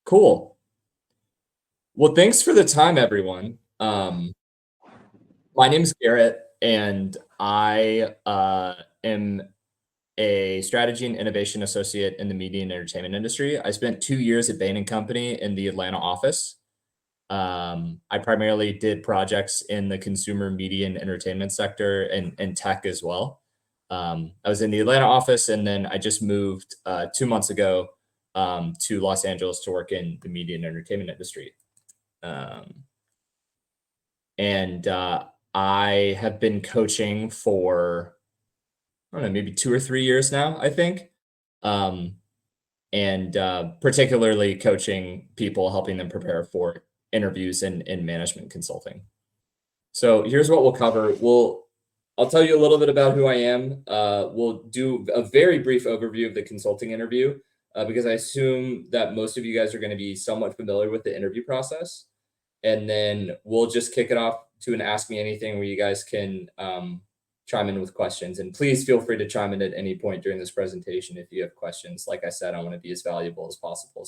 Cool. Well, thanks for the time, everyone. My name's Garrett, and I am a strategy and innovation associate in the media and entertainment industry. I spent 2 years at Bain and Company in the Atlanta office. I primarily did projects in the consumer media and entertainment sector and tech as well. I was in the Atlanta office, and then I just moved 2 months ago to Los Angeles to work in the media and entertainment industry. Um, and I have been coaching for, I don't know, maybe 2 or 3 years now, I think. Um, and particularly coaching people, helping them prepare for interviews in management consulting. So here's what we'll cover. I'll tell you a little bit about who I am. We'll do a very brief overview of the consulting interview because I assume that most of you guys are going to be somewhat familiar with the interview process. And then we'll just kick it off to an Ask Me Anything where you guys can chime in with questions. And please feel free to chime in at any point during this presentation if you have questions. Like I said, I want to be as valuable as possible.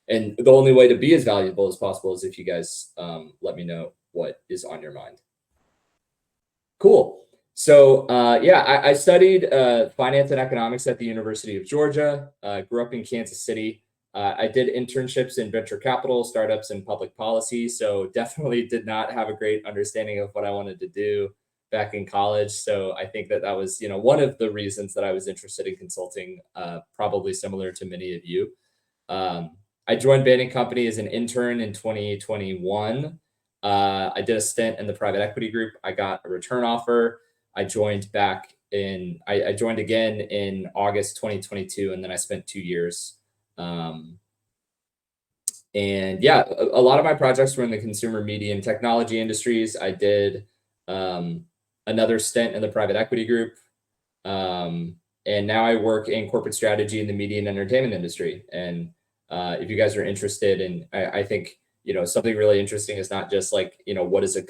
And the only way to be as valuable as possible is if you guys let me know what is on your mind. Cool. So I studied finance and economics at the University of Georgia. Grew up in Kansas City. I did internships in venture capital, startups, and public policy. So definitely did not have a great understanding of what I wanted to do back in college. So I think that was, one of the reasons that I was interested in consulting, probably similar to many of you. I joined Bain Company as an intern in 2021. I did a stint in the private equity group. I got a return offer. I joined I joined again in August 2022, and then I spent 2 years. And yeah, a lot of my projects were in the consumer media and technology industries. I did another stint in the private equity group. And now I work in corporate strategy in the media and entertainment industry. And if you guys are interested in, I think, something really interesting is not just like, what is a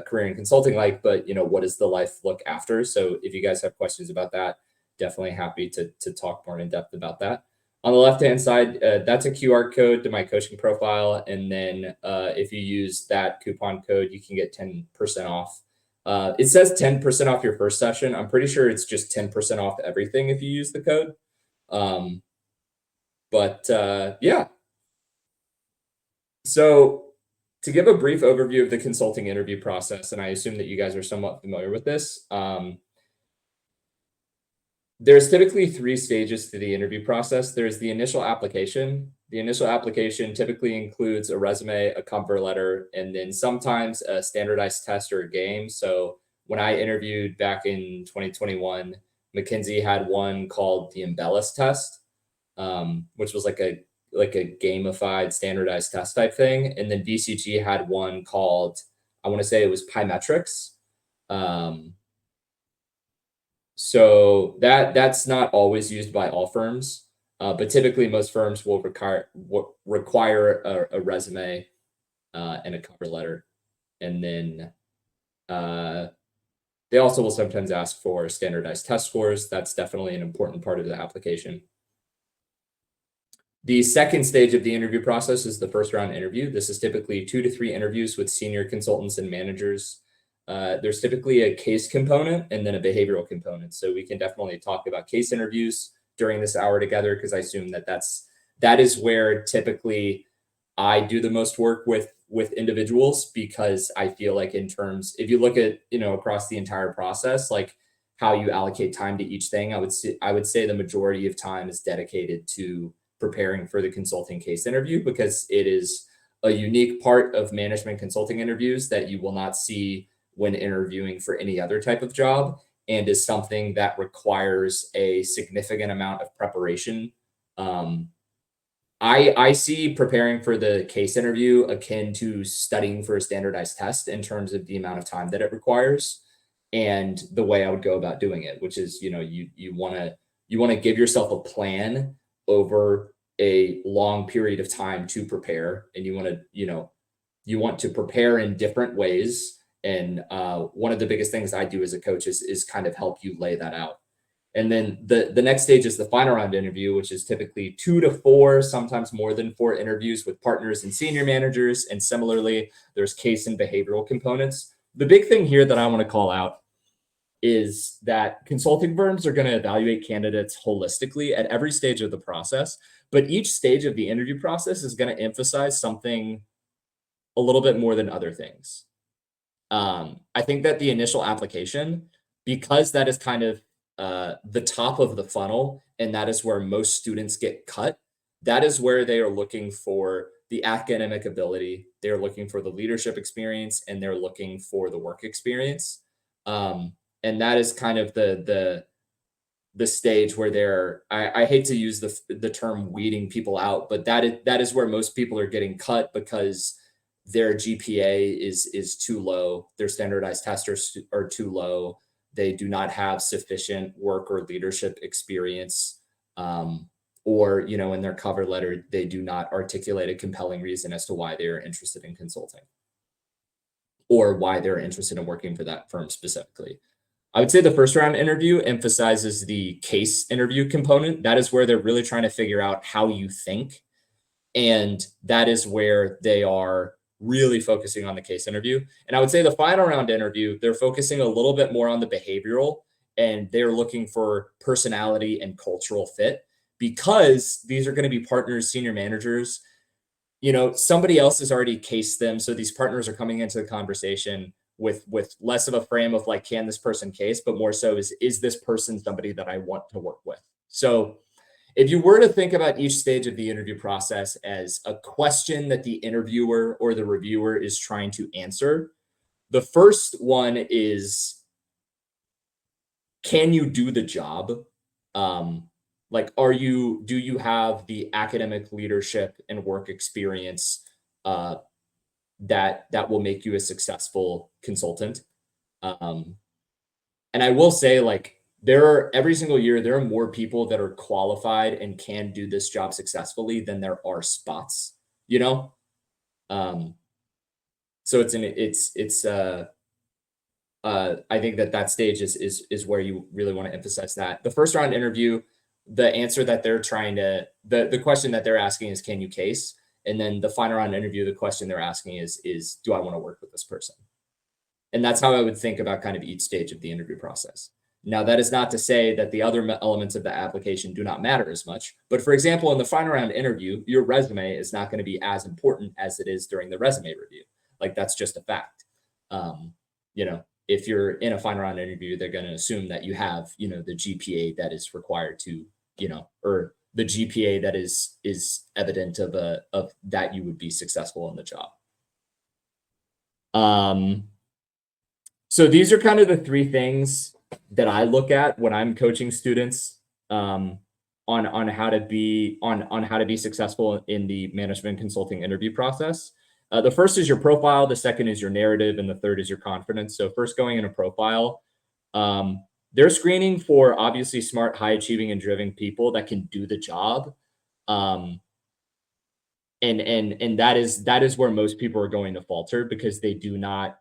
career in consulting like, but, what does the life look after? So if you guys have questions about that, definitely happy to talk more in depth about that. On the left-hand side, that's a QR code to my coaching profile. And then if you use that coupon code, you can get 10% off. It says 10% off your first session. I'm pretty sure it's just 10% off everything if you use the code. Yeah. So to give a brief overview of the consulting interview process, and I assume that you guys are somewhat familiar with this, there's typically 3 stages to the interview process. There's the initial application. The initial application typically includes a resume, a cover letter, and then sometimes a standardized test or a game. So when I interviewed back in 2021, McKinsey had one called the Embellis test, which was like a gamified standardized test type thing. And then BCG had one called, I want to say it was Pymetrics. So that's not always used by all firms, but typically most firms will require a resume and a cover letter. And then they also will sometimes ask for standardized test scores. That's definitely an important part of the application. The second stage of the interview process is the first round interview. This is typically 2 to 3 interviews with senior consultants and managers. There's typically a case component and then a behavioral component. So we can definitely talk about case interviews during this hour together, because I assume that is where typically I do the most work with individuals, because I feel like if you look at, across the entire process, like how you allocate time to each thing, I would say the majority of time is dedicated to preparing for the consulting case interview, because it is a unique part of management consulting interviews that you will not see when interviewing for any other type of job, and is something that requires a significant amount of preparation. I see preparing for the case interview akin to studying for a standardized test in terms of the amount of time that it requires and the way I would go about doing it, which is, you want to give yourself a plan over a long period of time to prepare, and you want to prepare in different ways. And one of the biggest things I do as a coach is kind of help you lay that out. And then the next stage is the final round interview, which is typically 2 to 4, sometimes more than 4 interviews with partners and senior managers. And similarly, there's case and behavioral components. The big thing here that I want to call out is that consulting firms are going to evaluate candidates holistically at every stage of the process, but each stage of the interview process is going to emphasize something a little bit more than other things. I think that the initial application, because that is kind of the top of the funnel, and that is where most students get cut, that is where they are looking for the academic ability, they're looking for the leadership experience, and they're looking for the work experience. And that is kind of the stage where they're, I hate to use the term weeding people out, but that is where most people are getting cut because their GPA is too low, their standardized tests are too low, they do not have sufficient work or leadership experience, or in their cover letter they do not articulate a compelling reason as to why they are interested in consulting or why they're interested in working for that firm specifically. I would say the first round interview emphasizes the case interview component. That is where they're really trying to figure out how you think. And that is where they are really focusing on the case interview. And I would say the final round interview, they're focusing a little bit more on the behavioral, and they're looking for personality and cultural fit, because these are going to be partners, senior managers. Somebody else has already cased them. So these partners are coming into the conversation with less of a frame of like, can this person case, but more so is this person somebody that I want to work with? So if you were to think about each stage of the interview process as a question that the interviewer or the reviewer is trying to answer, the first one is, can you do the job? Like, do you have the academic leadership and work experience that will make you a successful consultant? And I will say, like, every single year, there are more people that are qualified and can do this job successfully than there are spots, so I think that stage is where you really want to emphasize that. The first round interview, the answer that they're the question that they're asking is, can you case? And then the final round interview, the question they're asking is, do I want to work with this person? And that's how I would think about kind of each stage of the interview process. Now, that is not to say that the other elements of the application do not matter as much. But for example, in the final round interview, your resume is not going to be as important as it is during the resume review. Like, that's just a fact. If you're in a final round interview, they're going to assume that you have, the GPA that is required to, or the GPA that is evident of that you would be successful in the job. So these are kind of the 3 things that I look at when I'm coaching students on how to be successful in the management consulting interview process. The first is your profile, the second is your narrative, and the third is your confidence. So first, going in a profile, they're screening for obviously smart, high achieving, and driven people that can do the job. And that is where most people are going to falter, because they do not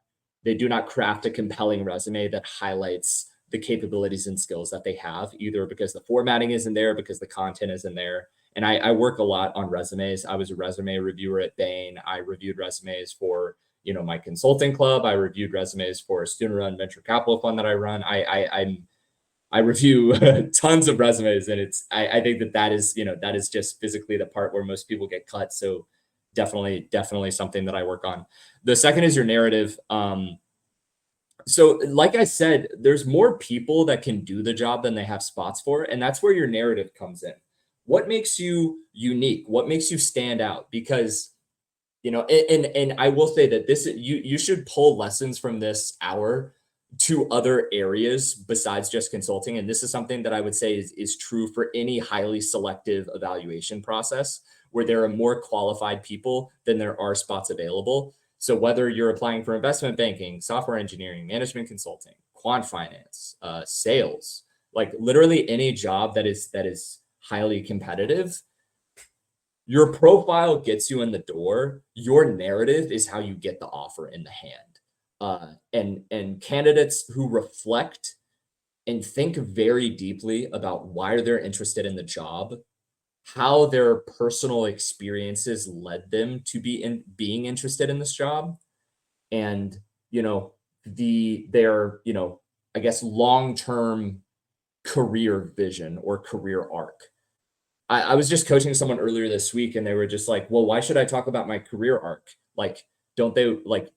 craft a compelling resume that highlights the capabilities and skills that they have, either because the formatting isn't there, because the content isn't there. And I work a lot on resumes. I was a resume reviewer at Bain. I reviewed resumes for, my consulting club. I reviewed resumes for a student-run venture capital fund that I run. I review tons of resumes, and I think that is just physically the part where most people get cut. So definitely something that I work on. The second is your narrative. So like I said, there's more people that can do the job than they have spots for, and that's where your narrative comes in. What makes you unique? What makes you stand out? Because, and I will say that you should pull lessons from this hour to other areas besides just consulting. And this is something that I would say is true for any highly selective evaluation process, where there are more qualified people than there are spots available. So whether you're applying for investment banking, software engineering, management consulting, quant finance, sales, like literally any job that is highly competitive, your profile gets you in the door. Your narrative is how you get the offer in the hand. And candidates who reflect and think very deeply about why they're interested in the job, how their personal experiences led them to being interested in this job, and you know their I guess long-term career vision or career arc. I was just coaching someone earlier this week and they were just like, well, why should I talk about my career arc? Like, don't they like,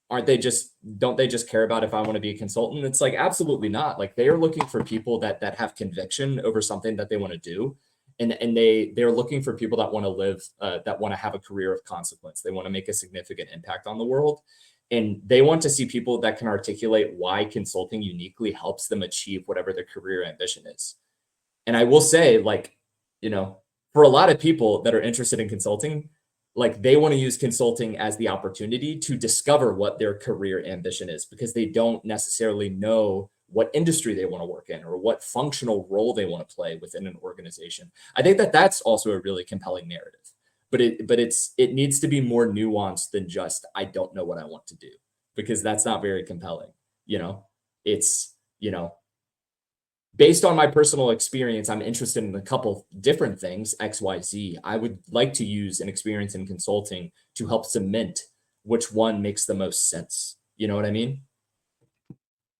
aren't they just, don't they just care about if I want to be a consultant? It's like, absolutely not. Like they are looking for people that have conviction over something that they want to do. And they're looking for people that want to live, that want to have a career of consequence. They want to make a significant impact on the world. And they want to see people that can articulate why consulting uniquely helps them achieve whatever their career ambition is. And I will say, like, for a lot of people that are interested in consulting, like they want to use consulting as the opportunity to discover what their career ambition is because they don't necessarily know what industry they want to work in or what functional role they want to play within an organization. I think that that's also a really compelling narrative, but it needs to be more nuanced than just I don't know what I want to do, because that's not very compelling. It's based on my personal experience, I'm interested in a couple different things, X, Y, Z. I would like to use an experience in consulting to help cement which one makes the most sense. You know what I mean?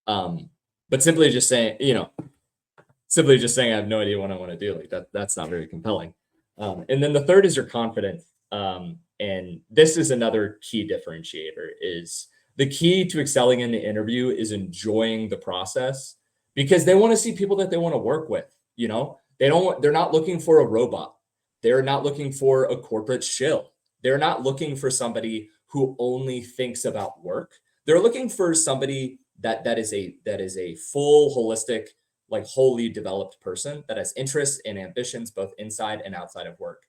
But simply just saying I have no idea what I want to do, like that's not very compelling. And then the third is your confidence. And this is another key differentiator. Is the key to excelling in the interview is enjoying the process, because they want to see people that they want to work with. They're not looking for a robot. They're not looking for a corporate shill. They're not looking for somebody who only thinks about work. They're looking for somebody that is a full holistic, like wholly developed person that has interests and ambitions both inside and outside of work.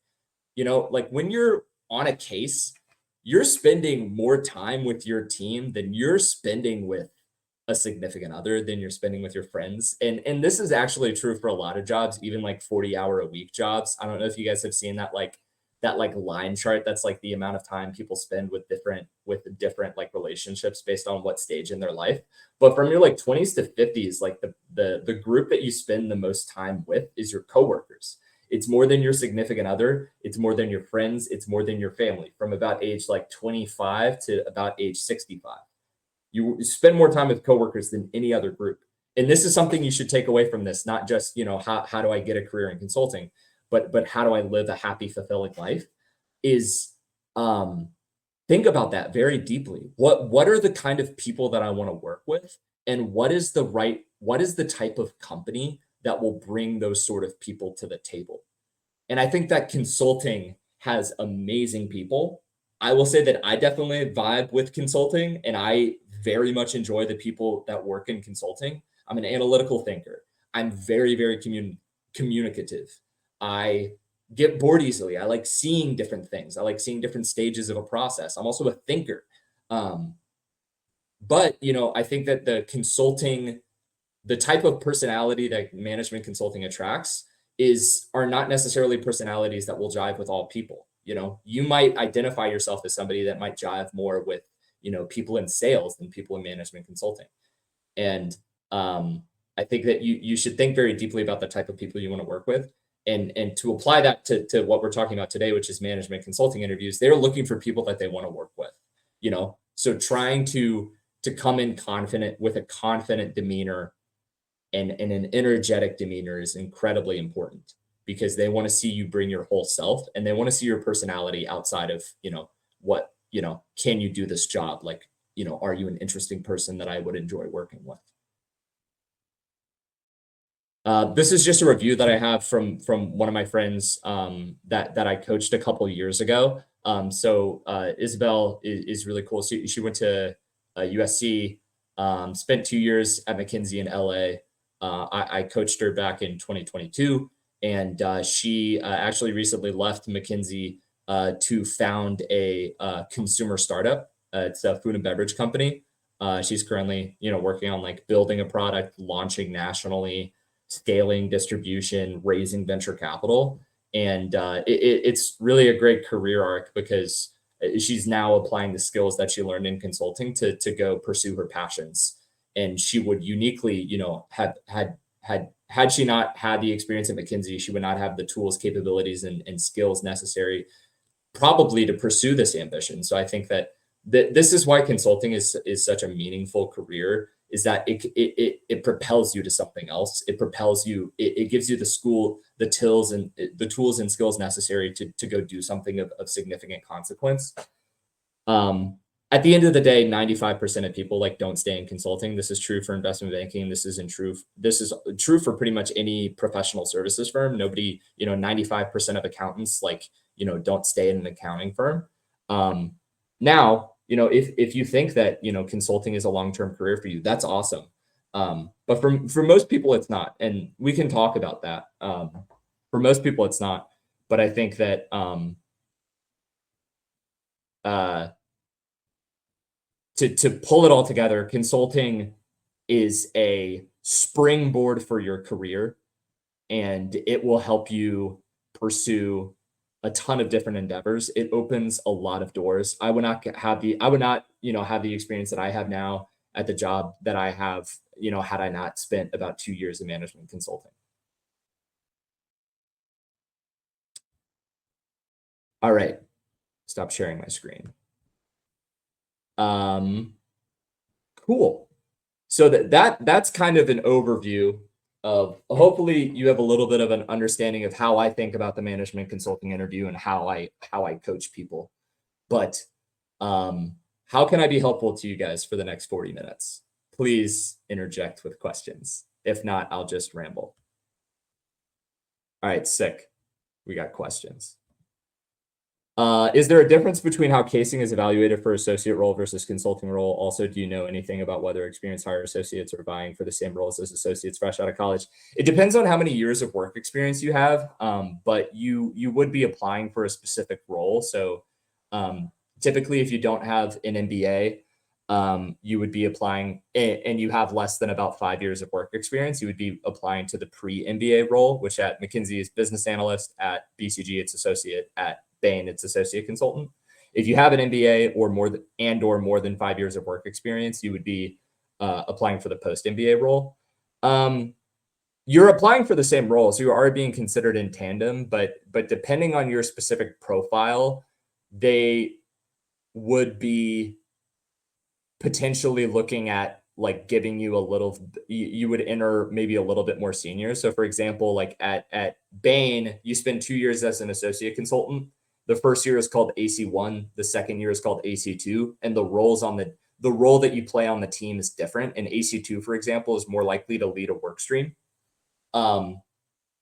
Like when you're on a case, you're spending more time with your team than you're spending with a significant other, than you're spending with your friends. And this is actually true for a lot of jobs, even like 40-hour-a-week jobs. I don't know if you guys have seen that line chart that's like the amount of time people spend with different like relationships based on what stage in their life. But from your like 20s to 50s, like the group that you spend the most time with is your coworkers. It's more than your significant other. It's more than your friends. It's more than your family. From about age like 25 to about age 65. You spend more time with coworkers than any other group. And this is something you should take away from this, not just, how do I get a career in consulting, but how do I live a happy, fulfilling life is, think about that very deeply. What are the kind of people that I want to work with? And what is the type of company that will bring those sort of people to the table? And I think that consulting has amazing people. I will say that I definitely vibe with consulting, and I very much enjoy the people that work in consulting. I'm an analytical thinker. I'm very, very communicative. I get bored easily. I like seeing different things. I like seeing different stages of a process. I'm also a thinker. But I think that the type of personality that management consulting attracts are not necessarily personalities that will jive with all people. You might identify yourself as somebody that might jive more with, people in sales than people in management consulting. And I think that you should think very deeply about the type of people you want to work with. And to apply that to what we're talking about today, which is management consulting interviews, they're looking for people that they want to work with, so trying to come in confident with a confident demeanor and an energetic demeanor is incredibly important, because they want to see you bring your whole self, and they want to see your personality outside of, can you do this job? Like, are you an interesting person that I would enjoy working with? This is just a review that I have from one of my friends that I coached a couple years ago. So Isabel is really cool. She went to USC, spent 2 years at McKinsey in LA. I coached her back in 2022, and she actually recently left McKinsey to found a consumer startup. It's a food and beverage company. She's currently, working on like building a product, launching nationally, scaling distribution, raising venture capital. And it's really a great career arc, because she's now applying the skills that she learned in consulting to go pursue her passions and she would uniquely, had she not had the experience at McKinsey, she would not have the tools, capabilities, and skills necessary probably to pursue this ambition. So I think that this is why consulting is such a meaningful career, is that it propels you to something else. It propels you, it gives you the tools and skills necessary to go do something of significant consequence. Um, at the end of the day, 95% of people like don't stay in consulting. This is true for investment banking. This is true for pretty much any professional services firm. Nobody, 95% of accountants like, don't stay in an accounting firm. Now, if you think that, consulting is a long-term career for you, that's awesome. But for most people, it's not. And we can talk about that. For most people, it's not. But I think that to pull it all together, consulting is a springboard for your career, and it will help you pursue a ton of different endeavors. It opens a lot of doors. I would not, have the experience that I have now at the job that I have, had I not spent about 2 years in management consulting. All right. Stop sharing my screen. Cool. So that's kind of an overview of, hopefully you have a little bit of an understanding of how I think about the management consulting interview and how I coach people. But how can I be helpful to you guys for the next 40 minutes? Please interject with questions. If not, I'll just ramble. All right, sick. We got questions. Is there a difference between how casing is evaluated for associate role versus consulting role? Also, do you know anything about whether experienced hire associates are vying for the same roles as associates fresh out of college? It depends on how many years of work experience you have, but you would be applying for a specific role. So typically, if you don't have an MBA, you would be applying, and you have less than about 5 years of work experience, you would be applying to the pre-MBA role, which at McKinsey is business analyst, at BCG it's associate, at Bain it's associate consultant. If you have an MBA or more than 5 years of work experience, you would be applying for the post-MBA role. You're applying for the same role, so you are being considered in tandem, but depending on your specific profile, they would be potentially looking at like giving you you would enter maybe a little bit more senior. So for example, like at Bain, you spend 2 years as an associate consultant. The first year is called AC1. The second year is called AC2. And the role that you play on the team is different. And AC2, for example, is more likely to lead a work stream.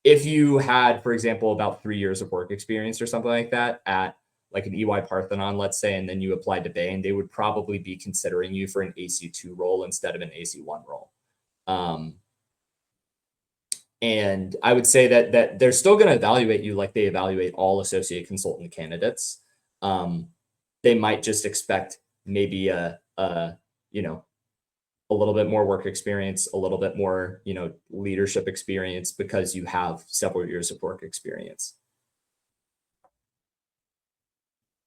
If you had, for example, about 3 years of work experience or something like that at like an EY Parthenon, let's say, and then you applied to Bain, they would probably be considering you for an AC2 role instead of an AC1 role. And I would say that they're still going to evaluate you like they evaluate all associate consultant candidates. They might just expect maybe a little bit more work experience, a little bit more, leadership experience because you have several years of work experience.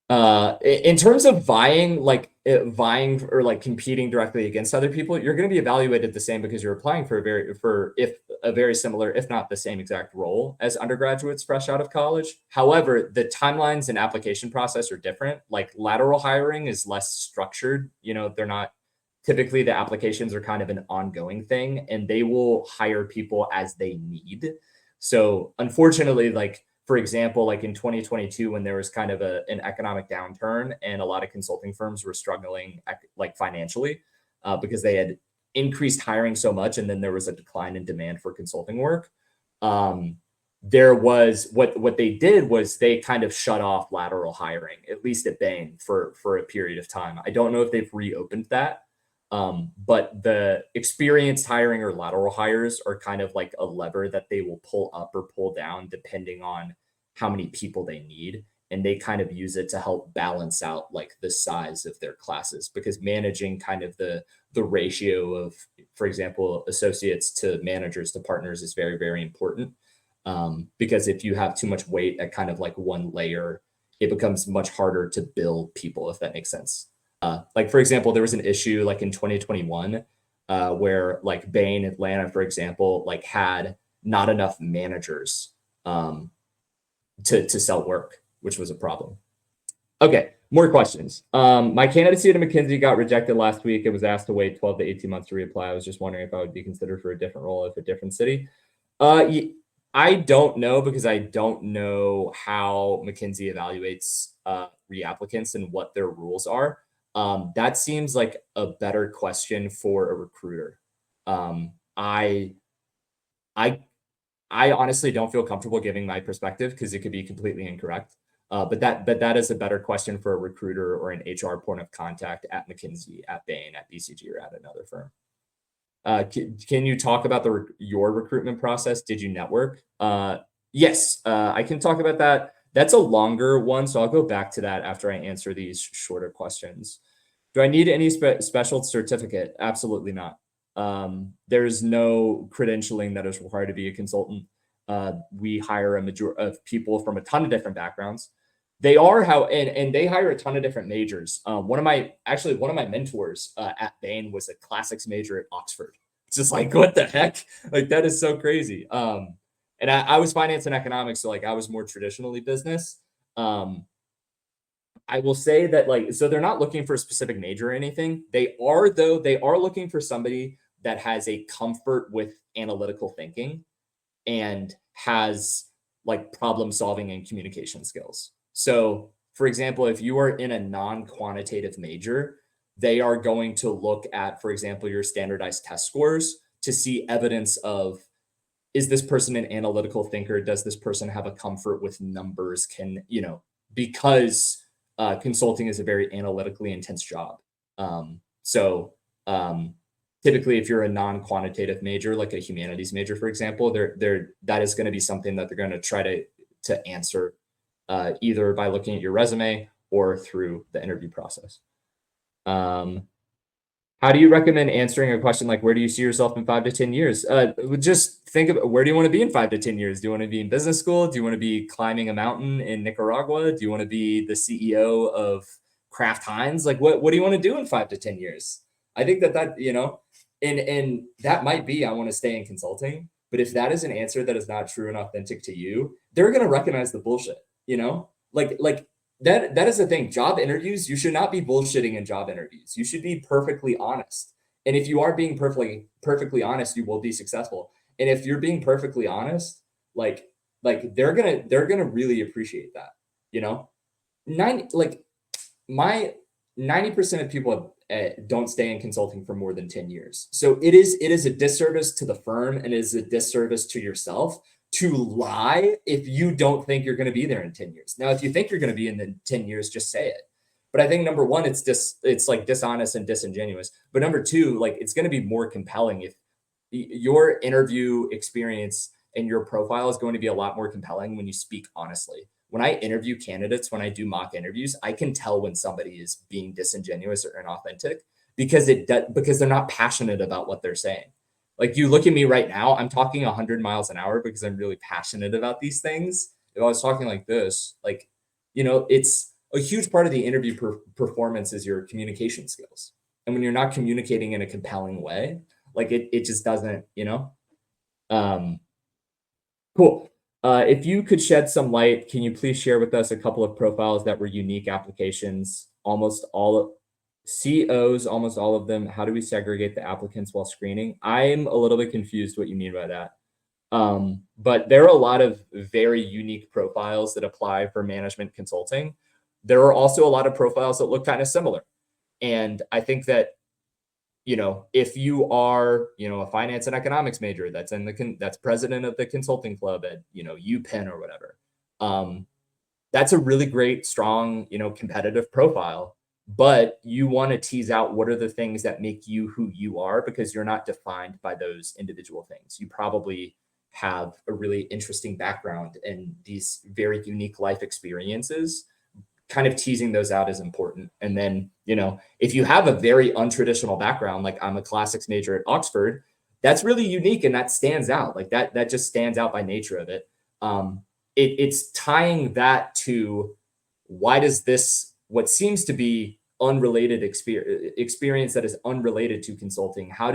In terms of vying or like competing directly against other people, you're going to be evaluated the same because you're applying for a very similar, if not the same exact role as undergraduates fresh out of college. However, the timelines and application process are different. Like lateral hiring is less structured. They're not, typically the applications are kind of an ongoing thing, and they will hire people as they need. So unfortunately, like, for example, like in 2022, when there was kind of an economic downturn and a lot of consulting firms were struggling like financially because they had increased hiring so much, and then there was a decline in demand for consulting work. There was what they did was they kind of shut off lateral hiring, at least at Bain, for a period of time. I don't know if they've reopened that. But the experienced hiring or lateral hires are kind of like a lever that they will pull up or pull down depending on how many people they need. And they kind of use it to help balance out like the size of their classes, because managing kind of the ratio of, for example, associates to managers to partners is very, very important. Because if you have too much weight at kind of like one layer, it becomes much harder to build people, if that makes sense. Like, for example, there was an issue like in 2021 where like Bain Atlanta, for example, like had not enough managers to sell work, which was a problem. Okay, more questions. My candidacy at McKinsey got rejected last week. It was asked to wait 12 to 18 months to reapply. I was just wondering if I would be considered for a different role at a different city. I don't know, because I don't know how McKinsey evaluates reapplicants and what their rules are. That seems like a better question for a recruiter. I honestly don't feel comfortable giving my perspective because it could be completely incorrect. But that is a better question for a recruiter or an HR point of contact at McKinsey, at Bain, at BCG, or at another firm. Can you talk about your recruitment process? Did you network? Yes, I can talk about that. That's a longer one, so I'll go back to that after I answer these shorter questions. Do I need any special certificate? Absolutely not. There's no credentialing that is required to be a consultant. We hire a majority of people from a ton of different backgrounds. They are and they hire a ton of different majors. One of my mentors at Bain was a classics major at Oxford. It's just like, what the heck? Like, that is so crazy. And I was finance and economics, so like I was more traditionally business. I will say that, like, so they're not looking for a specific major or anything. They are looking for somebody that has a comfort with analytical thinking and has like problem solving and communication skills. So, for example, if you are in a non-quantitative major, they are going to look at, for example, your standardized test scores to see evidence of, is this person an analytical thinker? Does this person have a comfort with numbers? Because consulting is a very analytically intense job. Typically, if you're a non-quantitative major, like a humanities major, for example, that is going to be something that they're going to try to answer either by looking at your resume or through the interview process. How do you recommend answering a question like, where do you see yourself in 5 to 10 years? Just think of, where do you want to be in 5 to 10 years? Do you want to be in business school? Do you want to be climbing a mountain in Nicaragua? Do you want to be the CEO of Kraft Heinz? Like, what do you want to do in 5 to 10 years? I think that and that might be, I want to stay in consulting. But if that is an answer that is not true and authentic to you, they're going to recognize the bullshit, like that is the thing. Job interviews, you should not be bullshitting in job interviews. You should be perfectly honest. And if you are being perfectly honest, you will be successful. And if you're being perfectly honest, like they're gonna really appreciate that. 90% of people don't stay in consulting for more than 10 years. So it is a disservice to the firm, and it is a disservice to yourself to lie if you don't think you're going to be there in 10 years. Now, if you think you're going to be in the 10 years, just say it. But I think number one, it's like dishonest and disingenuous. But number two, like, it's going to be more compelling if your interview experience and your profile is going to be a lot more compelling when you speak honestly. When I interview candidates, when I do mock interviews, I can tell when somebody is being disingenuous or inauthentic because they're not passionate about what they're saying. Like, you look at me right now, I'm talking 100 miles an hour because I'm really passionate about these things. If I was talking like this, like, it's a huge part of the interview performance is your communication skills. And when you're not communicating in a compelling way, like it just doesn't, cool. If you could shed some light, can you please share with us a couple of profiles that were unique applications? Almost all COs, almost all of them. How do we segregate the applicants while screening? I'm a little bit confused what you mean by that. But there are a lot of very unique profiles that apply for management consulting. There are also a lot of profiles that look kind of similar. And I think that, if you are, a finance and economics major that's president of the consulting club at, UPenn or whatever, that's a really great, strong, competitive profile. But you want to tease out what are the things that make you who you are, because you're not defined by those individual things. You probably have a really interesting background and these very unique life experiences. Kind of teasing those out is important. And then, if you have a very untraditional background, like I'm a classics major at Oxford, that's really unique and that stands out. Like that just stands out by nature of it. It's tying that to, why does this, what seems to be unrelated experience that is unrelated to consulting, how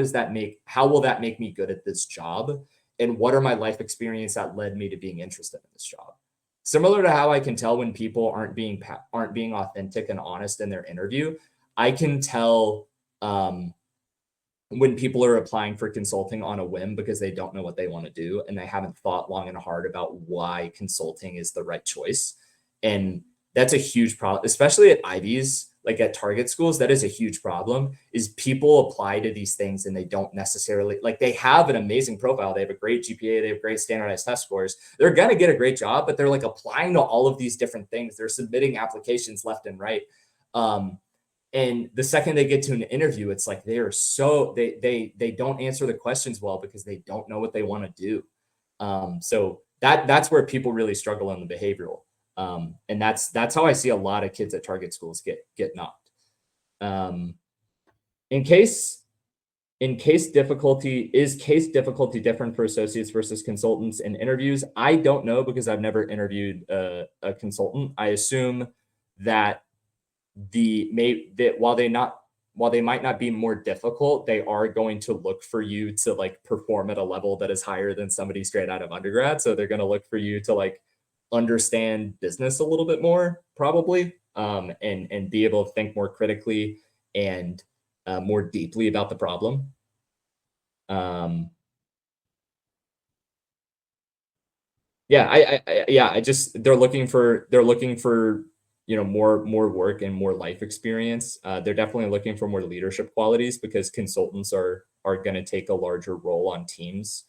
will that make me good at this job? And what are my life experience that led me to being interested in this job? Similar to how I can tell when people aren't being authentic and honest in their interview, I can tell when people are applying for consulting on a whim because they don't know what they want to do and they haven't thought long and hard about why consulting is the right choice. And that's a huge problem, especially at Ivies, like at target schools. That is a huge problem, is people apply to these things and they don't necessarily, like, they have an amazing profile. They have a great GPA. They have great standardized test scores. They're going to get a great job, but they're like applying to all of these different things. They're submitting applications left and right. And the second they get to an interview, it's like they don't answer the questions well because they don't know what they want to do. So that's where people really struggle in the behavioral. And that's how I see a lot of kids at target schools get knocked. In case difficulty different for associates versus consultants in interviews? I don't know because I've never interviewed a consultant. I assume that while they might not be more difficult, they are going to look for you to like perform at a level that is higher than somebody straight out of undergrad. So they're going to look for you to like understand business a little bit more, probably, and be able to think more critically and more deeply about the problem. They're looking for more work and more life experience. They're definitely looking for more leadership qualities because consultants are going to take a larger role on teams.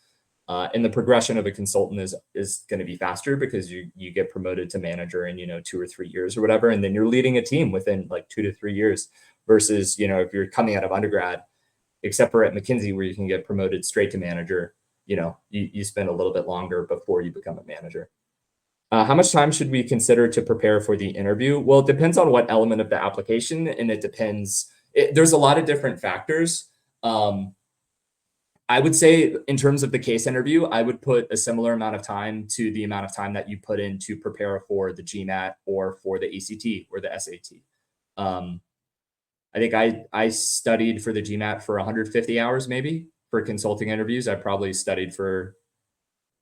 And the progression of a consultant is going to be faster because you get promoted to manager in 2 or 3 years or whatever, and then you're leading a team within like 2 to 3 years. Versus if you're coming out of undergrad, except for at McKinsey where you can get promoted straight to manager, you spend a little bit longer before you become a manager. How much time should we consider to prepare for the interview? Well, it depends on what element of the application, and it depends. There's a lot of different factors. I would say in terms of the case interview, I would put a similar amount of time to the amount of time that you put in to prepare for the GMAT or for the ACT or the SAT. I think I studied for the GMAT for 150 hours, maybe. For consulting interviews, I probably studied for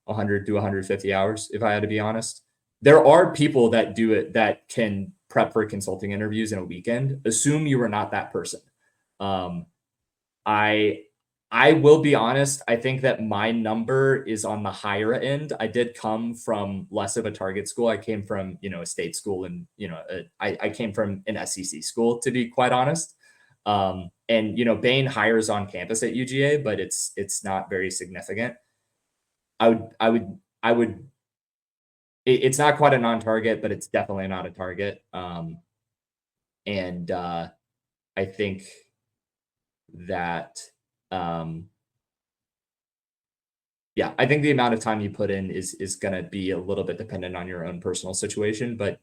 100 to 150 hours, if I had to be honest. There are people that do it that can prep for consulting interviews in a weekend. Assume you are not that person. I will be honest. I think that my number is on the higher end. I did come from less of a target school. I came from, a state school, and, I came from an SEC school, to be quite honest. And, Bain hires on campus at UGA, but it's not very significant. It's not quite a non-target, but it's definitely not a target. And I think that, I think the amount of time you put in is going to be a little bit dependent on your own personal situation, but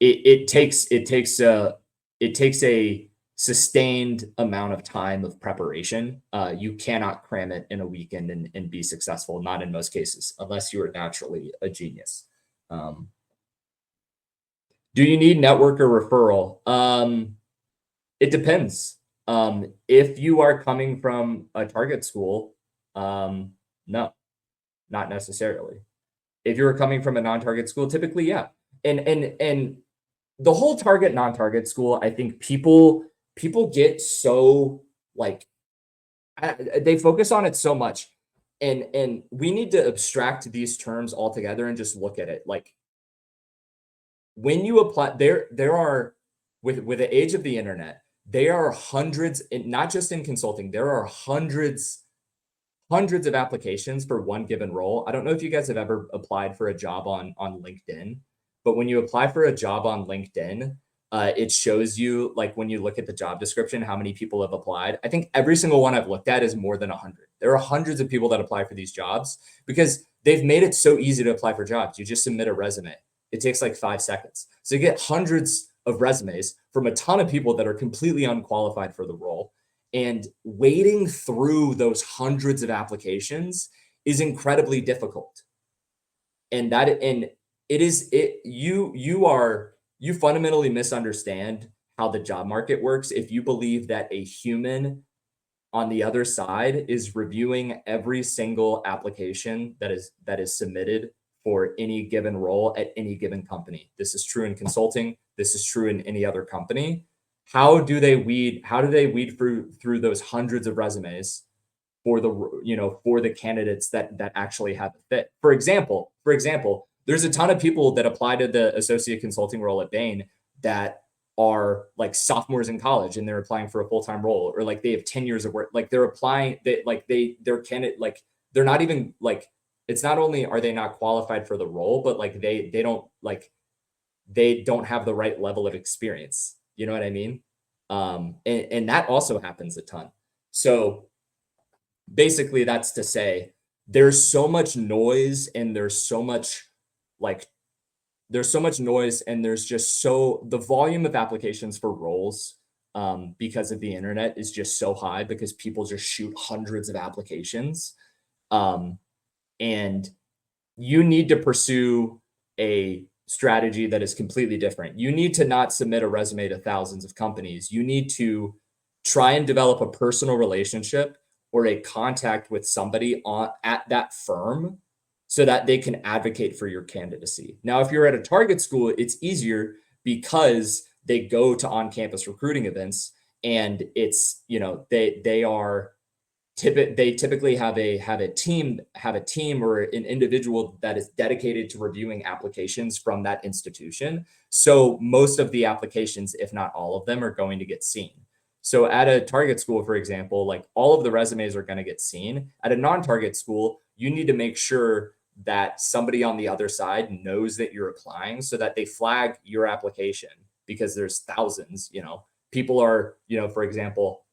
it takes a sustained amount of time of preparation. You cannot cram it in a weekend and be successful, not in most cases, unless you are naturally a genius. Do you need network or referral? It depends. If you are coming from a target school, no, not necessarily. If you're coming from a non-target school, typically, yeah. And the whole target, non-target school, I think people get so like, they focus on it so much, and we need to abstract these terms altogether and just look at it. Like, when you apply, there are, with the age of the internet, there are hundreds, and not just in consulting, there are hundreds of applications for one given role. I don't know if you guys have ever applied for a job on LinkedIn, but when you apply for a job on LinkedIn, it shows you, like, when you look at the job description, how many people have applied. I think every single one I've looked at is more than 100. There are hundreds of people that apply for these jobs because they've made it so easy to apply for jobs. You just submit a resume. It takes like 5 seconds. So you get hundreds of resumes from a ton of people that are completely unqualified for the role. And wading through those hundreds of applications is incredibly difficult. You fundamentally misunderstand how the job market works, if you believe that a human on the other side is reviewing every single application that is submitted for any given role at any given company. This is true in consulting. This is true in any other company. How do they weed through those hundreds of resumes for the candidates that actually have a fit? For example, there's a ton of people that apply to the associate consulting role at Bain that are like sophomores in college and they're applying for a full-time role, or like they have 10 years of work. Like they're applying, they're candidate, like they're not even like, it's not only are they not qualified for the role, but like they don't have the right level of experience. You know what I mean? And that also happens a ton. So basically that's to say there's so much noise and like there's so much noise and there's just the volume of applications for roles because of the internet is just so high because people just shoot hundreds of applications. And you need to pursue a strategy that is completely different. You need to not submit a resume to thousands of companies. You need to try and develop a personal relationship or a contact with somebody at that firm so that they can advocate for your candidacy. Now, if you're at a target school, it's easier because they go to on-campus recruiting events and it's, they typically have a team or an individual that is dedicated to reviewing applications from that institution. So most of the applications, if not all of them, are going to get seen. So at a target school, for example, like all of the resumes are going to get seen. At a non-target school, you need to make sure that somebody on the other side knows that you're applying so that they flag your application, because there's thousands, people are, for example,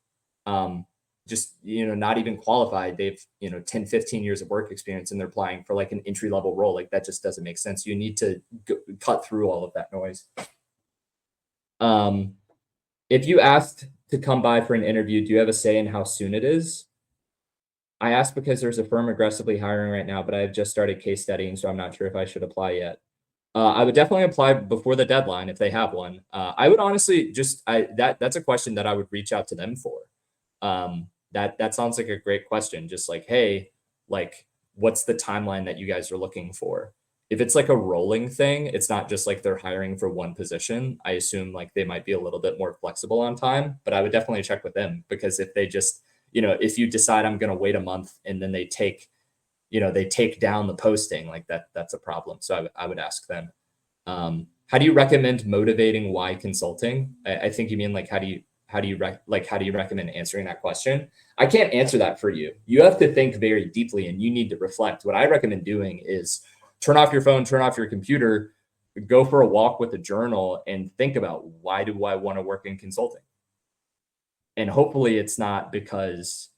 just, not even qualified. They've, 10, 15 years of work experience and they're applying for like an entry level role. Like that just doesn't make sense. You need to cut through all of that noise. If you asked to come by for an interview, do you have a say in how soon it is? I asked because there's a firm aggressively hiring right now, but I've just started case studying, so I'm not sure if I should apply yet. I would definitely apply before the deadline if they have one. I would honestly that's a question that I would reach out to them for. That sounds like a great question. Just like, hey, like, what's the timeline that you guys are looking for? If it's like a rolling thing, it's not just like they're hiring for one position. I assume like they might be a little bit more flexible on time, but I would definitely check with them, because if they just, if you decide I'm going to wait a month and then they take down the posting, like that's a problem. So I would ask them. How do you recommend motivating why consulting? I think you mean like, how do you recommend answering that question? I can't answer that for you. You have to think very deeply and you need to reflect. What I recommend doing is turn off your phone, turn off your computer, go for a walk with a journal and think about, why do I want to work in consulting? And hopefully it's not because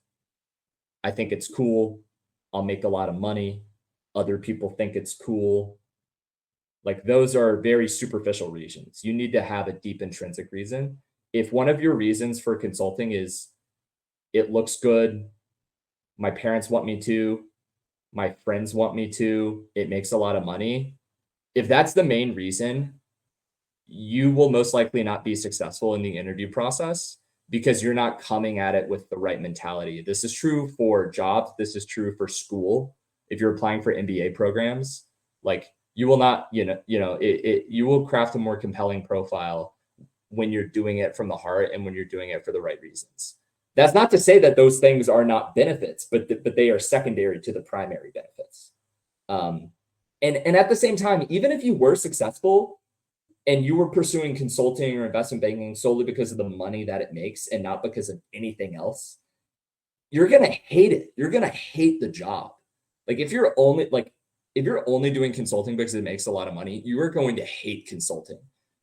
I think it's cool, I'll make a lot of money, other people think it's cool. Like those are very superficial reasons. You need to have a deep intrinsic reason. If one of your reasons for consulting is it looks good, my parents want me to, my friends want me to, it makes a lot of money. If that's the main reason, you will most likely not be successful in the interview process because you're not coming at it with the right mentality. This is true for jobs. This is true for school. If you're applying for MBA programs, like you will not, you will craft a more compelling profile when you're doing it from the heart and when you're doing it for the right reasons. That's not to say that those things are not benefits, but they are secondary to the primary benefits. And at the same time, even if you were successful and you were pursuing consulting or investment banking solely because of the money that it makes and not because of anything else, you're going to hate it. You're going to hate the job. Like if you're only doing consulting because it makes a lot of money, you are going to hate consulting.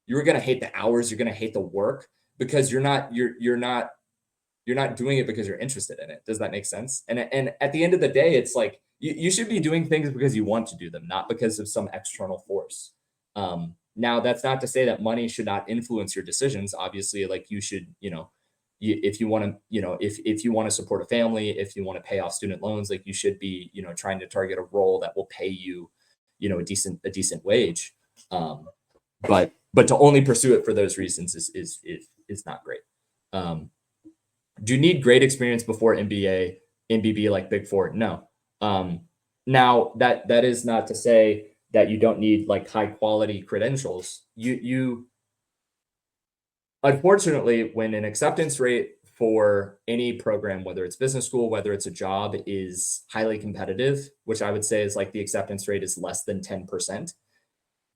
You're going to hate the hours. You're going to hate the work because you're not doing it because you're interested in it. Does that make sense? And at the end of the day, it's like you should be doing things because you want to do them, not because of some external force. Now, that's not to say that money should not influence your decisions. Obviously, like you should, if you want to, if you want to support a family, if you want to pay off student loans, like you should be, trying to target a role that will pay you, a decent wage. But to only pursue it for those reasons is is not great. Um, do you need great experience before MBA, MBB like Big Four? No. Now that is not to say that you don't need like high quality credentials. You unfortunately, when an acceptance rate for any program, whether it's business school, whether it's a job, is highly competitive, which I would say is like the acceptance rate is less than 10%.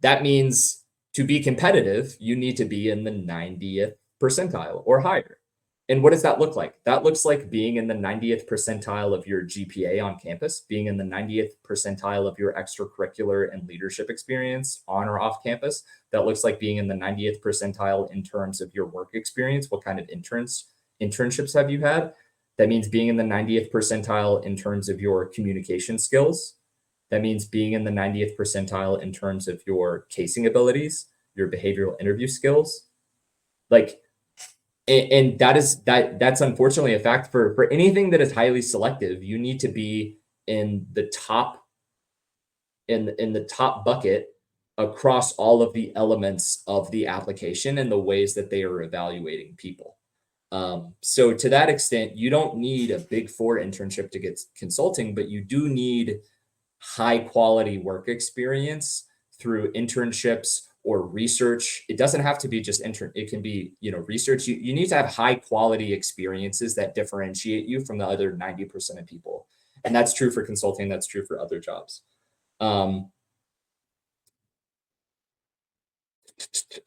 That means to be competitive, you need to be in the 90th percentile or higher. And what does that look like? That looks like being in the 90th percentile of your GPA on campus, being in the 90th percentile of your extracurricular and leadership experience on or off campus. That looks like being in the 90th percentile in terms of your work experience. What kind of internships have you had? That means being in the 90th percentile in terms of your communication skills. That means being in the 90th percentile in terms of your casing abilities, your behavioral interview skills. Like, and that's unfortunately a fact for anything that is highly selective. You need to be in the top in the top bucket across all of the elements of the application and the ways that they are evaluating people. So to that extent, you don't need a Big Four internship to get consulting, but you do need high quality work experience through internships or research. It doesn't have to be just it can be, research. You need to have high quality experiences that differentiate you from the other 90% of people. And that's true for consulting. That's true for other jobs.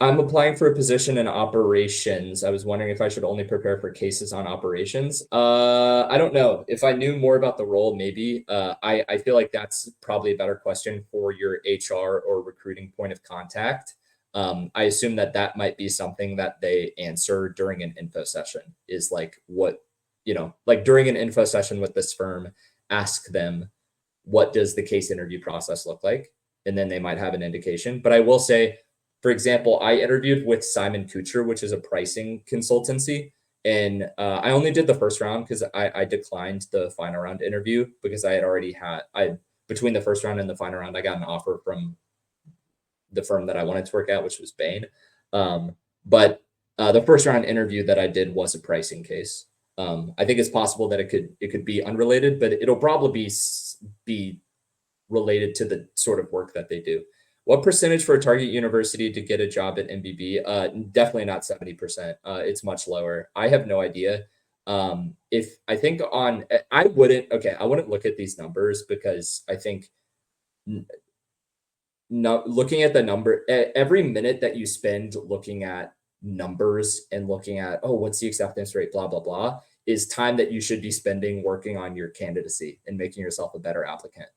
I'm applying for a position in operations. I was wondering if I should only prepare for cases on operations. I don't know. If I knew more about the role, maybe. I feel like that's probably a better question for your HR or recruiting point of contact. I assume that might be something that they answer during an info session, is like like during an info session with this firm, ask them, what does the case interview process look like? And then they might have an indication. But I will say, for example, I interviewed with Simon-Kucher, which is a pricing consultancy. And I only did the first round because I declined the final round interview because I had already between the first round and the final round, I got an offer from the firm that I wanted to work at, which was Bain. But the first round interview that I did was a pricing case. I think it's possible that it could be unrelated, but it'll probably be related to the sort of work that they do. What percentage for a target university to get a job at MBB? Definitely not 70%. It's much lower. I have no idea. I wouldn't look at these numbers because I think looking at the number, every minute that you spend looking at numbers and looking at, what's the acceptance rate, blah, blah, blah, is time that you should be spending working on your candidacy and making yourself a better applicant.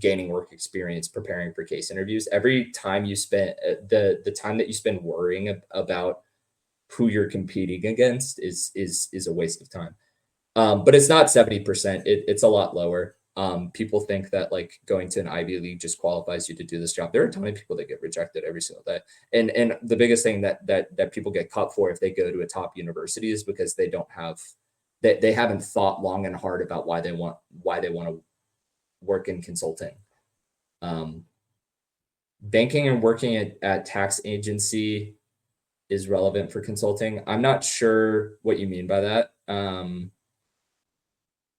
Gaining work experience, preparing for case interviews. Every time you spend the time that you spend worrying about who you're competing against is a waste of time. But it's not 70%. It's a lot lower. People think that like going to an Ivy League just qualifies you to do this job. There are a ton of people that get rejected every single day. And the biggest thing that people get cut for if they go to a top university is because they haven't thought long and hard about why they want to work in consulting. Banking and working at tax agency is relevant for consulting. I'm not sure what you mean by that.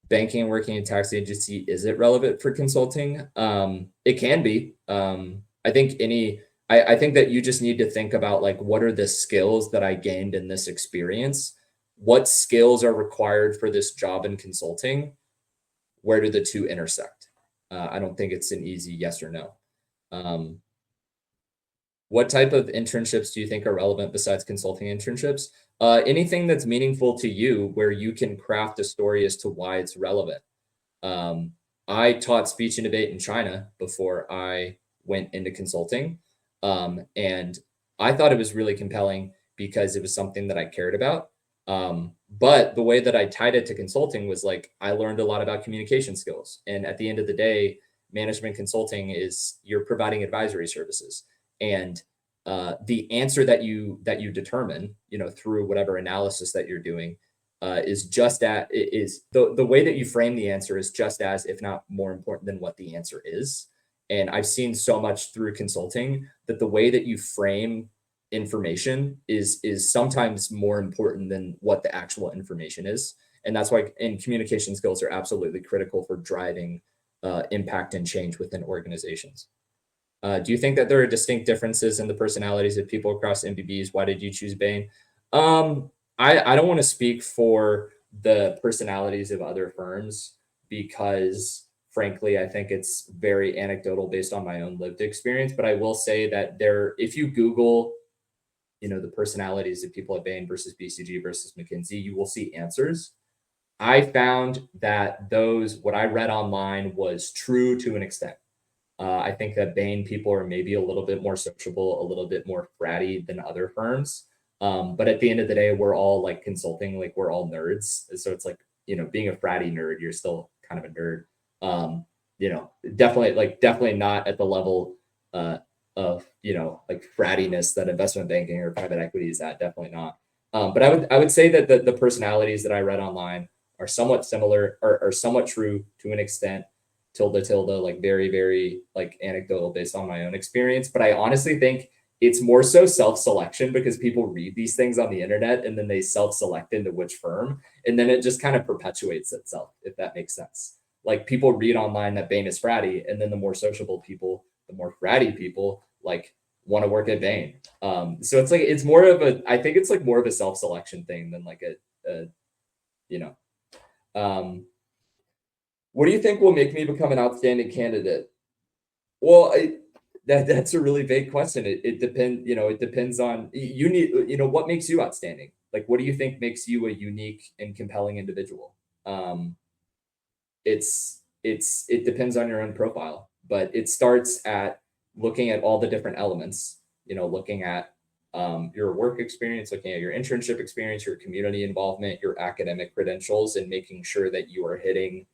Banking and working in tax agency, is it relevant for consulting? It can be. I think that you just need to think about like, what are the skills that I gained in this experience? What skills are required for this job in consulting? Where do the two intersect? I don't think it's an easy yes or no. What type of internships do you think are relevant besides consulting internships? Anything that's meaningful to you where you can craft a story as to why it's relevant. I taught speech and debate in China before I went into consulting. And I thought it was really compelling because it was something that I cared about. But the way that I tied it to consulting was like, I learned a lot about communication skills. And at the end of the day, management consulting is you're providing advisory services. And the answer that you determine, through whatever analysis that you're doing, is the way that you frame the answer is just as, if not more important than what the answer is. And I've seen so much through consulting that the way that you frame information is sometimes more important than what the actual information is. And that's why and communication skills are absolutely critical for driving impact and change within organizations. Do you think that there are distinct differences in the personalities of people across MBBs? Why did you choose Bain? I don't want to speak for the personalities of other firms because, frankly, I think it's very anecdotal based on my own lived experience. But I will say that if you Google, the personalities of people at Bain versus BCG versus McKinsey, you will see answers. I found that what I read online was true to an extent. I think that Bain people are maybe a little bit more sociable, a little bit more fratty than other firms. But at the end of the day, we're all like consulting, like we're all nerds. So it's like, being a fratty nerd, you're still kind of a nerd. Definitely not at the level of, like frattiness that investment banking or private equity is at. Definitely not. But I would say that the personalities that I read online are somewhat similar or somewhat true to an extent. Tilde, like very, very like anecdotal based on my own experience. But I honestly think it's more so self-selection because people read these things on the internet and then they self-select into which firm. And then it just kind of perpetuates itself, if that makes sense. Like people read online that Bain is fratty, and then the more sociable people, the more fratty people like want to work at Bain. So it's like, I think it's like more of a self-selection thing than like what do you think will make me become an outstanding candidate? Well, that's a really vague question. It depends, it depends on what makes you outstanding. Like, what do you think makes you a unique and compelling individual? It depends on your own profile, but it starts at looking at all the different elements, looking at your work experience, looking at your internship experience, your community involvement, your academic credentials, and making sure that you are hitting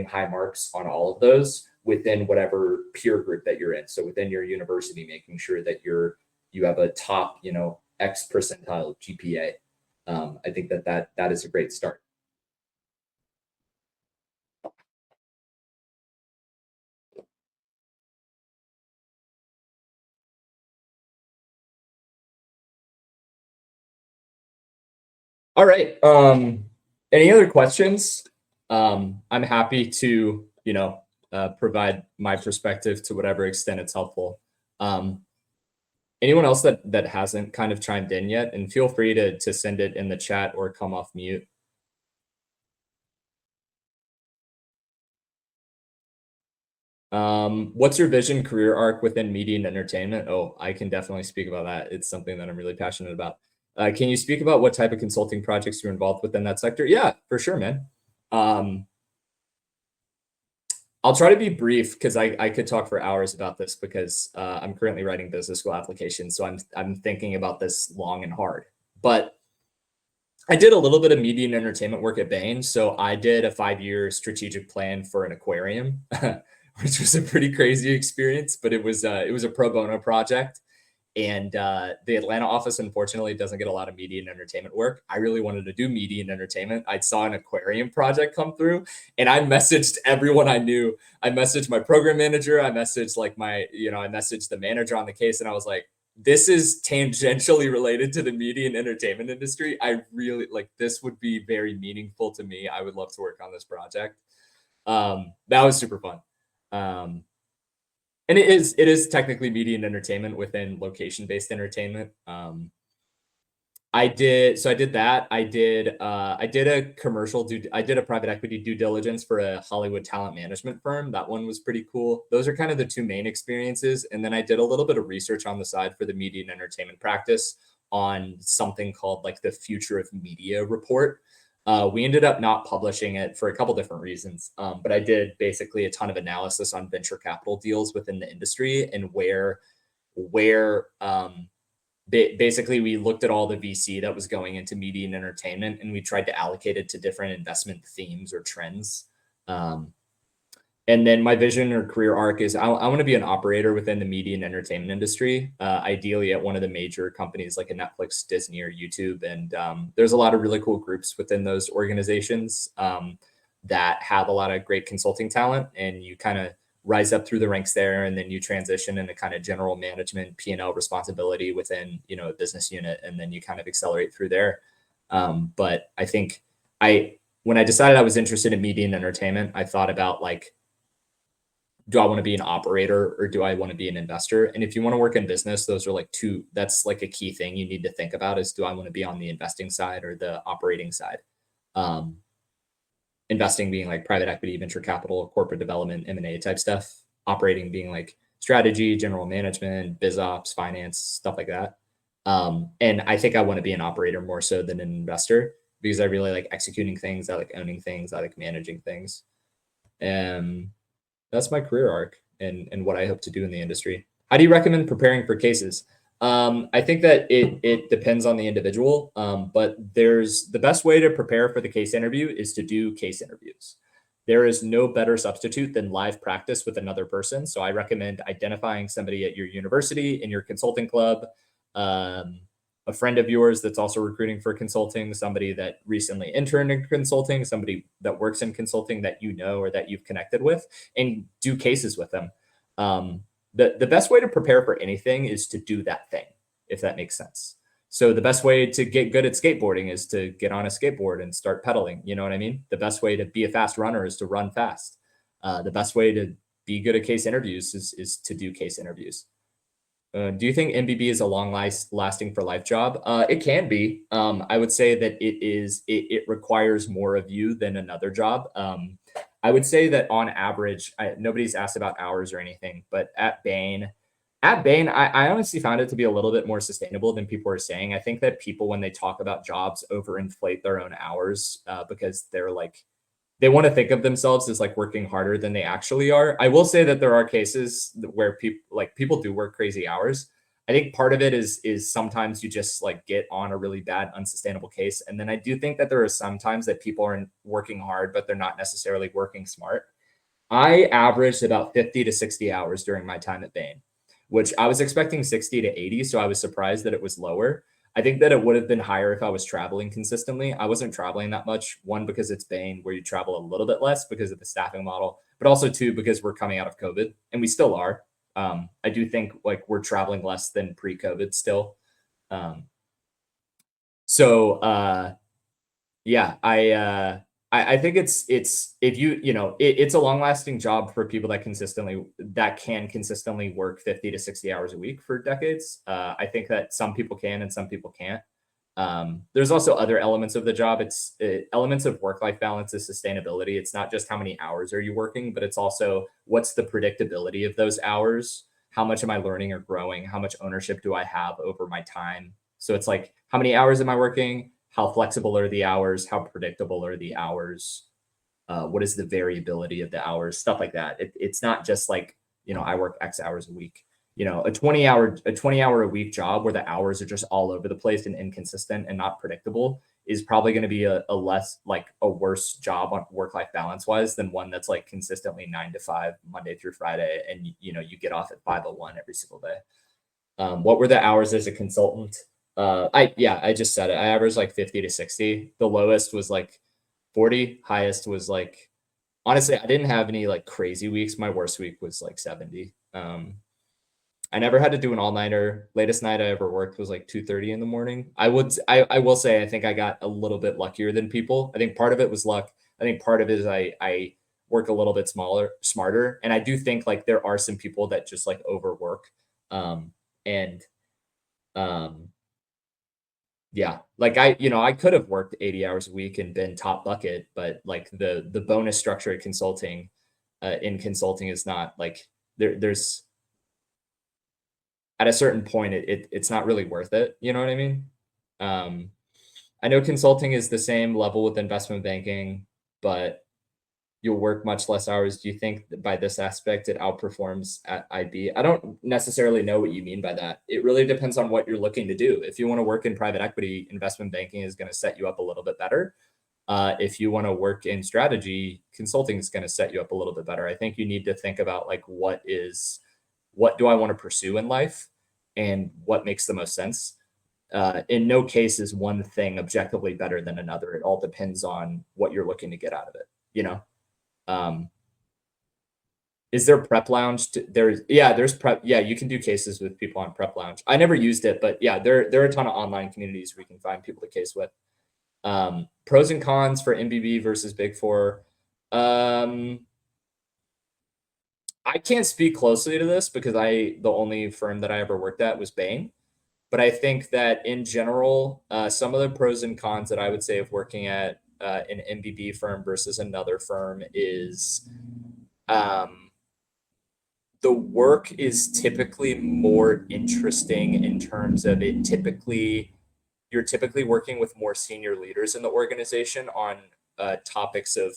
high marks on all of those within whatever peer group that you're in. So within your university, making sure that you have a top, X percentile GPA. I think that is a great start. All right. Any other questions? I'm happy to, provide my perspective to whatever extent it's helpful. Anyone else that hasn't kind of chimed in yet, and feel free to send it in the chat or come off mute. What's your vision career arc within media and entertainment? Oh, I can definitely speak about that. It's something that I'm really passionate about. Can you speak about what type of consulting projects you're involved within that sector? Yeah, for sure, man. I'll try to be brief because I could talk for hours about this because I'm currently writing business school applications. So I'm thinking about this long and hard. But I did a little bit of media and entertainment work at Bain. So I did a 5-year strategic plan for an aquarium, which was a pretty crazy experience, but it was a pro bono project. And the Atlanta office, unfortunately, doesn't get a lot of media and entertainment work. I really wanted to do media and entertainment. I saw an aquarium project come through, and I messaged everyone I knew. I messaged my program manager. I messaged I messaged the manager on the case, and I was like, this is tangentially related to the media and entertainment industry. I really this would be very meaningful to me. I would love to work on this project. That was super fun. And it is technically media and entertainment within location-based entertainment. I did that. I did a private equity due diligence for a Hollywood talent management firm. That one was pretty cool. Those are kind of the two main experiences. And then I did a little bit of research on the side for the media and entertainment practice on something called like the Future of Media report. We ended up not publishing it for a couple different reasons. But I did basically a ton of analysis on venture capital deals within the industry and where basically we looked at all the VC that was going into media and entertainment, and we tried to allocate it to different investment themes or trends. And then my vision or career arc is I want to be an operator within the media and entertainment industry, ideally at one of the major companies like a Netflix, Disney, or YouTube. And there's a lot of really cool groups within those organizations that have a lot of great consulting talent, and you kind of rise up through the ranks there, and then you transition into kind of general management, P&L responsibility within, a business unit, and then you kind of accelerate through there. But I think when I decided I was interested in media and entertainment, I thought about like, do I want to be an operator or do I want to be an investor? And if you want to work in business, those are like that's like a key thing you need to think about is, do I want to be on the investing side or the operating side? Um, Investing being like private equity, venture capital, corporate development, M&A type stuff. Operating being like strategy, general management, biz ops, finance, stuff like that. And I think I want to be an operator more so than an investor because I really like executing things. I like owning things. I like managing things. And that's my career arc and what I hope to do in the industry. How do you recommend preparing for cases? I think that it depends on the individual, but the best way to prepare for the case interview is to do case interviews. There is no better substitute than live practice with another person. So I recommend identifying somebody at your university, in your consulting club, a friend of yours that's also recruiting for consulting, somebody that recently interned in consulting, somebody that works in consulting that you know or that you've connected with, and do cases with them. The best way to prepare for anything is to do that thing, if that makes sense. So the best way to get good at skateboarding is to get on a skateboard and start pedaling. You know what I mean? The best way to be a fast runner is to run fast. The best way to be good at case interviews is to do case interviews. Do you think MBB is a long lasting for life job? It can be. I would say that it requires more of you than another job. I would say that on average, nobody's asked about hours or anything, but at Bain, I honestly found it to be a little bit more sustainable than people are saying. I think that people, when they talk about jobs, overinflate their own hours because they want to think of themselves as like working harder than they actually are. I will say that there are cases where people do work crazy hours. I think part of it is sometimes you just like get on a really bad, unsustainable case. And then I do think that there are some times that people are working hard, but they're not necessarily working smart. I averaged about 50 to 60 hours during my time at Bain, which I was expecting 60 to 80. So I was surprised that it was lower. I think that it would have been higher if I was traveling consistently. I wasn't traveling that much. One, because it's Bain, where you travel a little bit less because of the staffing model, but also two, because we're coming out of COVID and we still are. I do think like we're traveling less than pre-COVID still. So yeah, I think it's if it's a long lasting job for people that can consistently work 50 to 60 hours a week for decades. I think that some people can and some people can't. There's also other elements of the job. It's elements of work-life balance is sustainability. It's not just how many hours are you working, but it's also what's the predictability of those hours? How much am I learning or growing? How much ownership do I have over my time? So it's like, how many hours am I working? How flexible are the hours? How predictable are the hours? What is the variability of the hours? Stuff like that. It's not just like, I work X hours a week. A 20-hour a week job where the hours are just all over the place and inconsistent and not predictable is probably going to be a worse job on work-life balance wise than one that's like consistently 9 to 5 Monday through Friday. And, you get off at 5:01 every single day. What were the hours as a consultant? I just said it. I averaged like 50 to 60. The lowest was like 40. Highest was like, honestly, I didn't have any like crazy weeks. My worst week was like 70. I never had to do an all-nighter. Latest night I ever worked was like 2:30 in the morning. I will say, I think I got a little bit luckier than people. I think part of it was luck. I think part of it is I work a little bit smarter. And I do think like there are some people that just like overwork. And yeah, like I could have worked 80 hours a week and been top bucket, but like the bonus structure at consulting, in consulting is not like there's at a certain point it's not really worth it. You know what I mean? Um, I know consulting is the same level with investment banking, but you'll work much less hours. Do you think that by this aspect it outperforms at IB? I don't necessarily know what you mean by that. It really depends on what you're looking to do. If you want to work in private equity, investment banking is going to set you up a little bit better. If you want to work in strategy, consulting is going to set you up a little bit better. I think you need to think about like what do I want to pursue in life and what makes the most sense. In no case is one thing objectively better than another. It all depends on what you're looking to get out of it, you know? Um, Is there prep lounge? There's prep. Yeah, you can do cases with people on prep lounge. I never used it, but yeah, there are a ton of online communities where you can find people to case with. Pros and cons for MBB versus Big Four. Um, I can't speak closely to this because the only firm that I ever worked at was Bain. But I think that in general, some of the pros and cons that I would say of working at an MBB firm versus another firm is um, the work is typically more interesting in terms of you're typically working with more senior leaders in the organization on topics of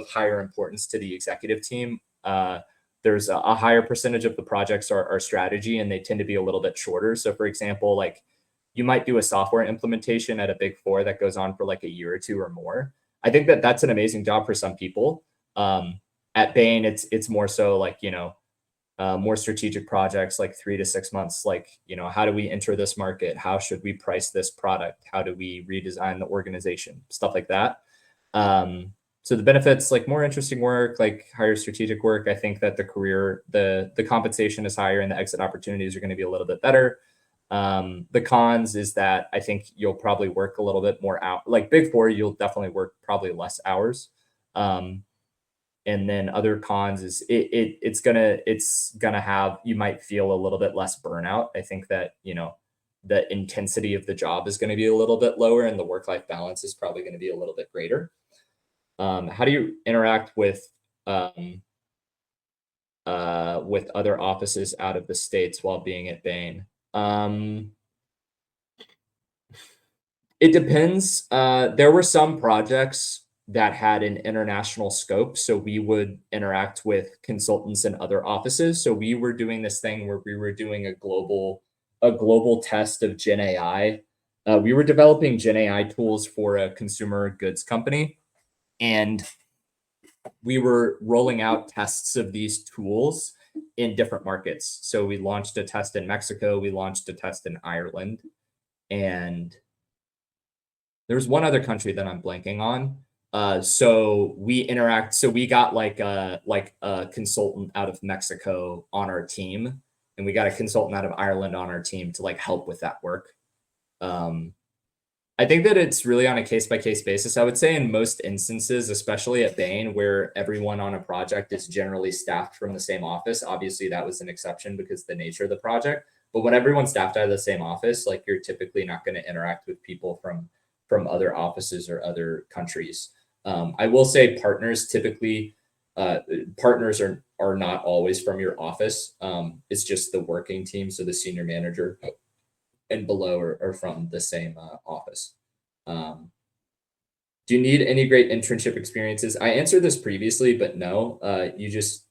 higher importance to the executive team. There's a higher percentage of the projects are strategy, and they tend to be a little bit shorter. So, for example, like you might do a software implementation at a Big Four that goes on for like a year or two or more. I think that that's an amazing job for some people. At Bain, it's more so like more strategic projects like 3 to 6 months, like how do we enter this market, how should we price this product, how do we redesign the organization, stuff like that. So the benefits, like more interesting work, like higher strategic work. I think that the compensation is higher and the exit opportunities are going to be a little bit better. The cons is that I think you'll probably work a little bit more out, like Big Four, you'll definitely work probably less hours. And then other cons is it's gonna have, you might feel a little bit less burnout. I think that the intensity of the job is going to be a little bit lower, and the work-life balance is probably going to be a little bit greater. How do you interact um, with other offices out of the states while being at Bain? It depends. There were some projects that had an international scope, so we would interact with consultants in other offices. So we were doing this thing where we were doing a global test of Gen AI. We were developing Gen AI tools for a consumer goods company, and we were rolling out tests of these tools in different markets. So we launched a test in Mexico, we launched a test in Ireland, and there's one other country that I'm blanking on. So we got like a consultant out of Mexico on our team, and we got a consultant out of Ireland on our team to like help with that work. Um, I think that it's really on a case by case basis. I would say in most instances, especially at Bain, where everyone on a project is generally staffed from the same office. Obviously, that was an exception because of the nature of the project. But when everyone's staffed out of the same office, like you're typically not going to interact with people from other offices or other countries. I will say uh, partners are not always from your office. It's just the working team, so the senior manager and below are from the same office. Um, do you need any great internship experiences? I answered this previously, but no. You just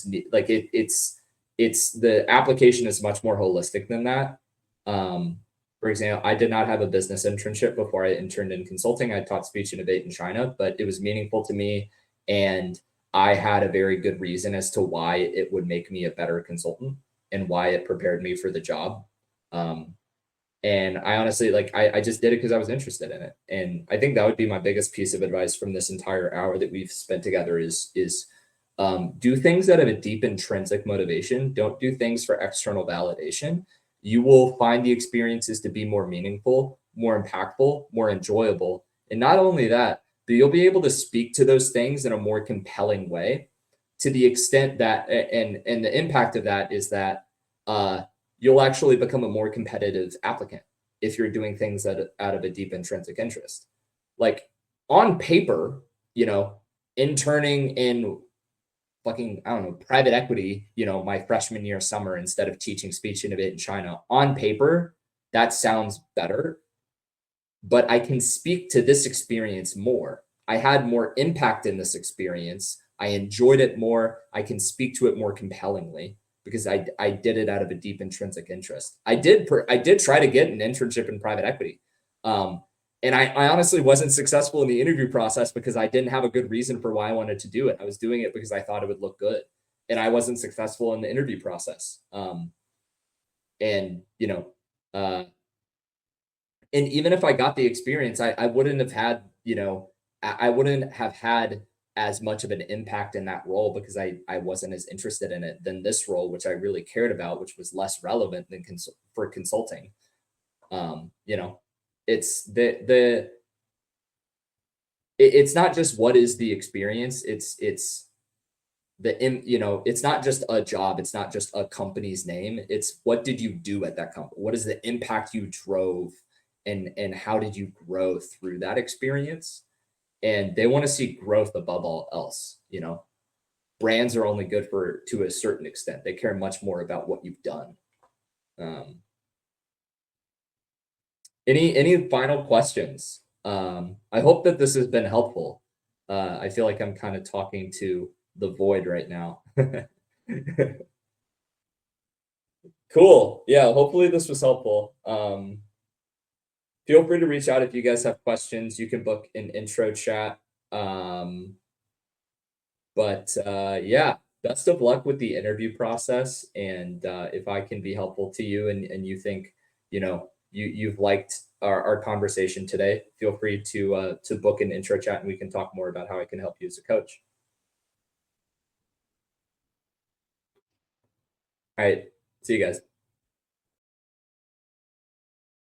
need, like, it's the application is much more holistic than that. Um, for example, I did not have a business internship before I interned in consulting. I taught speech and debate in China, but it was meaningful to me, and I had a very good reason as to why it would make me a better consultant and why it prepared me for the job. Um, and I honestly, like, I just did it because I was interested in it. And I think that would be my biggest piece of advice from this entire hour that we've spent together is do things that have a deep intrinsic motivation. Don't do things for external validation. You will find the experiences to be more meaningful, more impactful, more enjoyable. And not only that, but you'll be able to speak to those things in a more compelling way, to the extent that, and the impact of that is that uh, you'll actually become a more competitive applicant if you're doing things out of a deep intrinsic interest. Like on paper, interning in fucking, I don't know, private equity, my freshman year summer instead of teaching speech and debate in China, on paper, that sounds better, but I can speak to this experience more. I had more impact in this experience. I enjoyed it more. I can speak to it more compellingly because I did it out of a deep intrinsic interest. I did try to get an internship in private equity. Um, and I honestly wasn't successful in the interview process because I didn't have a good reason for why I wanted to do it. I was doing it because I thought it would look good. And I wasn't successful in the interview process. And uh, and even if I got the experience, I wouldn't have had, I wouldn't have had as much of an impact in that role because I wasn't as interested in it than this role, which I really cared about, which was less relevant than for consulting. You know, it's it's not just what is the experience. It's you know, it's not just a job. It's not just a company's name. It's what did you do at that company? What is the impact you drove, and how did you grow through that experience? And they want to see growth above all else. You know, brands are only good for to a certain extent. They care much more about what you've done. Um, any final questions? I hope that this has been helpful. I feel like I'm kind of talking to the void right now. Cool. Yeah, hopefully this was helpful. Feel free to reach out if you guys have questions. You can book an intro chat. Yeah, best of luck with the interview process. And if I can be helpful to you, and you think, you know, you've liked our conversation today, feel free to book an intro chat and we can talk more about how I can help you as a coach. All right. See you guys.